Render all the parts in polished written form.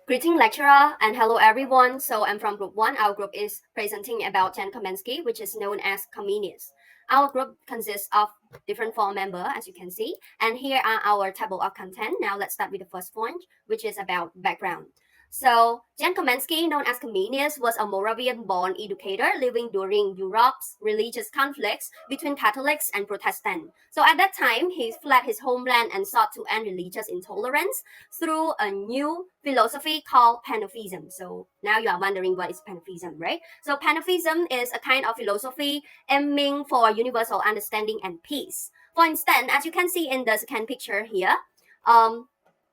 Greeting lecturer and hello everyone. So I'm from group 1. Our group is presenting about Jan Komensky, which is known as Comenius. Our group consists of different four members, as you can see. And here are our table of content. Now let's start with the first point, which is about background. So Jan Komensky, known as Comenius, was a Moravian-born educator living during Europe's religious conflicts between Catholics and Protestants. So at that time, he fled his homeland and sought to end religious intolerance through a new philosophy called panophysitism. So now you are wondering what is panophysitism, right? So panophysitism is a kind of philosophy aiming for universal understanding and peace. For instance, as you can see in the second picture here, um,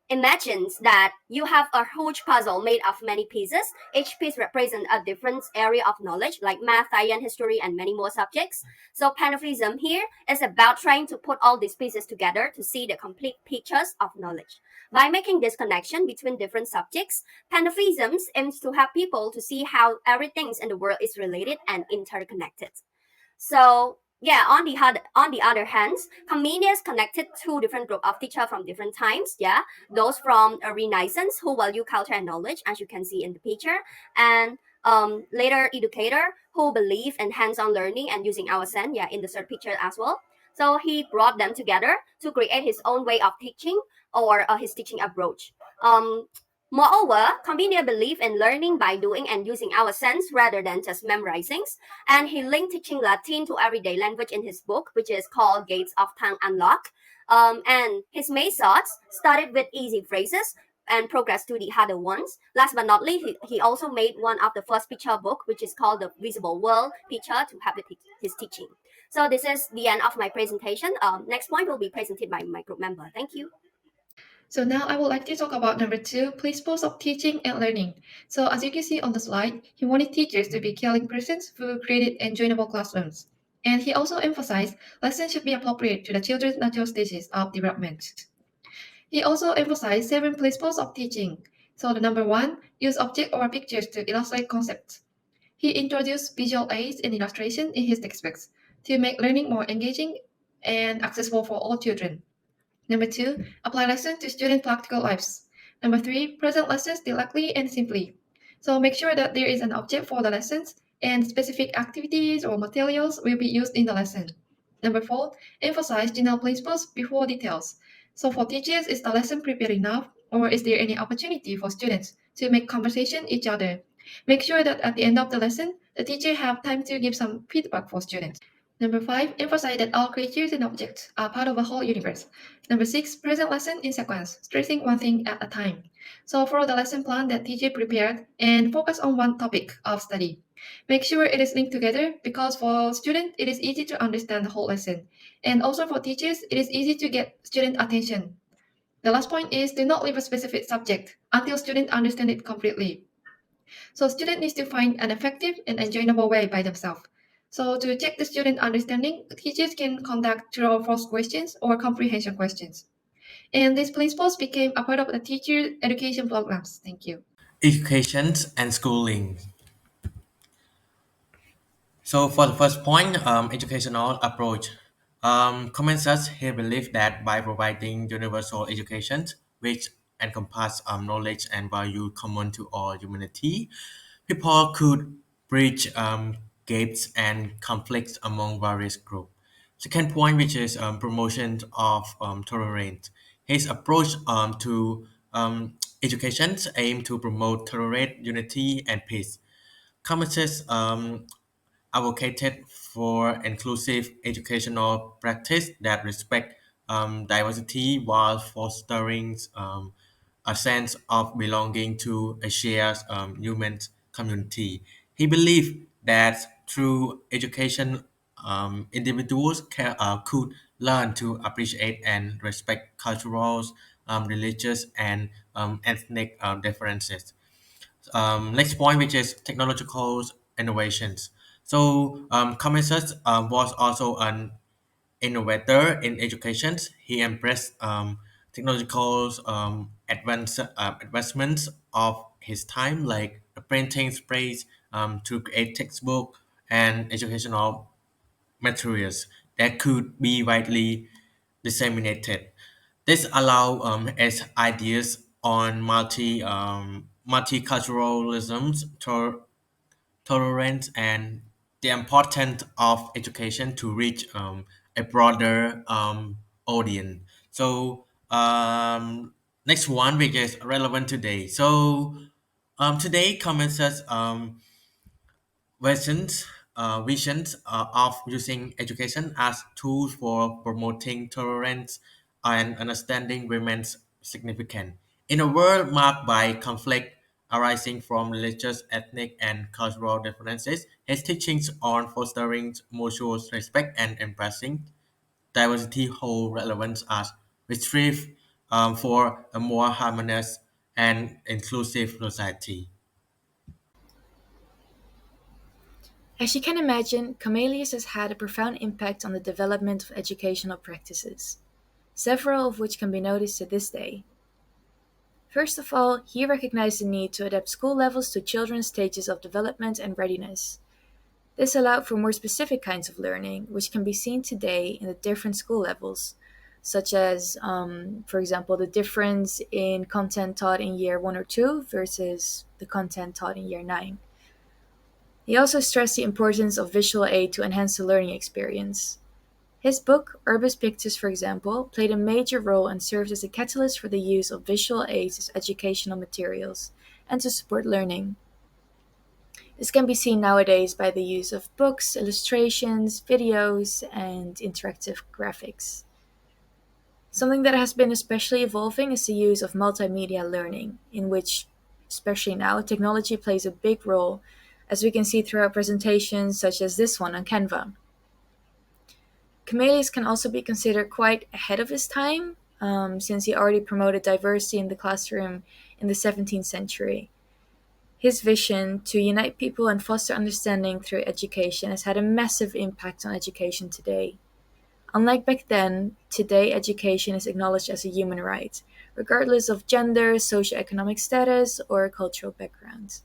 imagines that you have a huge puzzle made of many pieces. Each piece represents a different area of knowledge, like math, science, history, and many more subjects. So panophysitism here is about trying to put all these pieces together to see the complete pictures of knowledge. By making this connection between different subjects, panophysitism aims to help people to see how everything in the world is related and interconnected. So yeah, on the other hand, Comenius connected two different group of teachers from different times. Yeah, those from a Renaissance who value culture and knowledge, as you can see in the picture, and later educator who believe in hands-on learning and using our sense. Yeah, in the third picture as well. So he brought them together to create his own way of teaching or his teaching approach. Moreover, Comenius believed in learning by doing and using our sense rather than just memorizing, and he linked teaching Latin to everyday language in his book, which is called Gates of Tongue Unlock. And his methods started with easy phrases and progressed to the harder ones. Last but not least, he also made one of the first picture book, which is called The Visible World Picture, to help with his teaching. So this is the end of my presentation. Next point will be presented by my group member. Thank you. So now I would like to talk about number two, principles of teaching and learning. So as you can see on the slide, he wanted teachers to be caring persons who created enjoyable classrooms. And he also emphasized lessons should be appropriate to the children's natural stages of development. He also emphasized seven principles of teaching. So the number one, use object or pictures to illustrate concepts. He introduced visual aids and illustration in his textbooks to make learning more engaging and accessible for all children. Number two, apply lessons to student practical lives. Number three, present lessons directly and simply. So make sure that there is an object for the lessons and specific activities or materials will be used in the lesson. Number four, emphasize general principles before details. So for teachers, is the lesson prepared enough or is there any opportunity for students to make conversation each other? Make sure that at the end of the lesson, the teacher have time to give some feedback for students. Number five, emphasize that all creatures and objects are part of a whole universe. Number six, present lesson in sequence, stressing one thing at a time. So follow the lesson plan that teacher prepared and focus on one topic of study. Make sure it is linked together because for students, it is easy to understand the whole lesson. And also for teachers, it is easy to get student attention. The last point is do not leave a specific subject until students understand it completely. So student needs to find an effective and enjoyable way by themselves. So to check the student understanding, teachers can conduct true or false questions or comprehension questions. And these principles became a part of the teacher education programs. Thank you. Education and schooling. So for the first point, educational approach. Comensky he believed that by providing universal education, which encompass knowledge and value common to all humanity, people could bridge gaps and conflicts among various groups. Second point, which is promotion of tolerance. His approach to education aim to promote tolerance, unity, and peace. Commonwealth advocated for inclusive educational practice that respect diversity while fostering a sense of belonging to a shared human community. He believed that through education, individuals could learn to appreciate and respect cultural, religious, and ethnic differences. Next point, which is technological innovations. So, Comenius was also an innovator in education. He embraced technological advancements of his time, like the printing sprays, to create textbook and educational materials that could be widely disseminated. This allow his ideas on multiculturalism, tolerance, and the importance of education to reach a broader audience. So next one, which is relevant today. So today comments visions of using education as tools for promoting tolerance and understanding remains significant. In a world marked by conflict arising from religious, ethnic, and cultural differences, his teachings on fostering mutual respect and embracing diversity hold relevance as we strive for a more harmonious and inclusive society. As you can imagine, Comenius has had a profound impact on the development of educational practices, several of which can be noticed to this day. First of all, he recognized the need to adapt school levels to children's stages of development and readiness. This allowed for more specific kinds of learning, which can be seen today in the different school levels, such as, for example, the difference in content taught in year 1 or 2 versus the content taught in year 9. He also stressed the importance of visual aid to enhance the learning experience. His book, Urbis Pictus, for example, played a major role and served as a catalyst for the use of visual aids as educational materials and to support learning. This can be seen nowadays by the use of books, illustrations, videos, and interactive graphics. Something that has been especially evolving is the use of multimedia learning, in which, especially now, technology plays a big role, as we can see throughout presentations such as this one on Canva. Comenius can also be considered quite ahead of his time, since he already promoted diversity in the classroom in the 17th century. His vision to unite people and foster understanding through education has had a massive impact on education today. Unlike back then, today education is acknowledged as a human right, regardless of gender, socioeconomic status, or cultural background.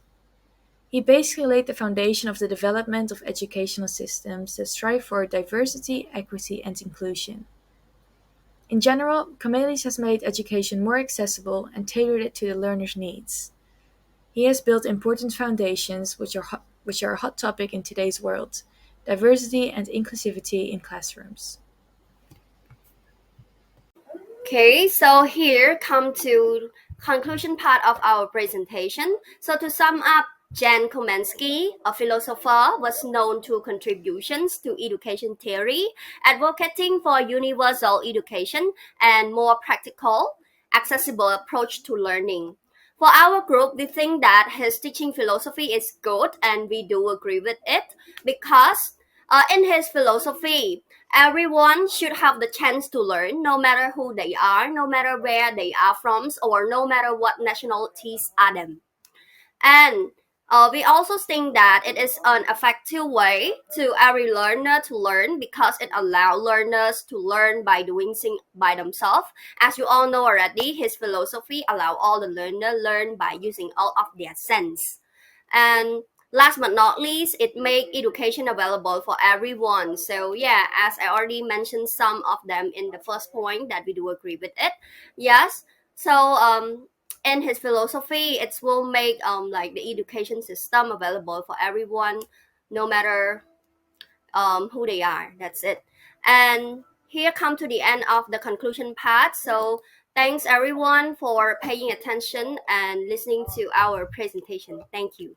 He basically laid the foundation of the development of educational systems that strive for diversity, equity, and inclusion. In general, Comenius has made education more accessible and tailored it to the learner's needs. He has built important foundations which are a hot topic in today's world: diversity and inclusivity in classrooms. Okay, so here come to conclusion part of our presentation. So to sum up, Jan Komensky, a philosopher, was known to contributions to education theory, advocating for universal education and more practical, accessible approach to learning. For our group, we think that his teaching philosophy is good, and we do agree with it because in his philosophy, everyone should have the chance to learn, no matter who they are, no matter where they are from, or no matter what nationalities are them. And we also think that it is an effective way to every learner to learn because it allows learners to learn by doing things by themselves. As you all know already, his philosophy allows all the learner learn by using all of their sense. And last but not least, it make education available for everyone. So yeah, as I already mentioned some of them in the first point that we do agree with it. Yes. So in his philosophy, it will make like the education system available for everyone, no matter who they are. That's it. And here come to the end of the conclusion part. So thanks everyone for paying attention and listening to our presentation. Thank you.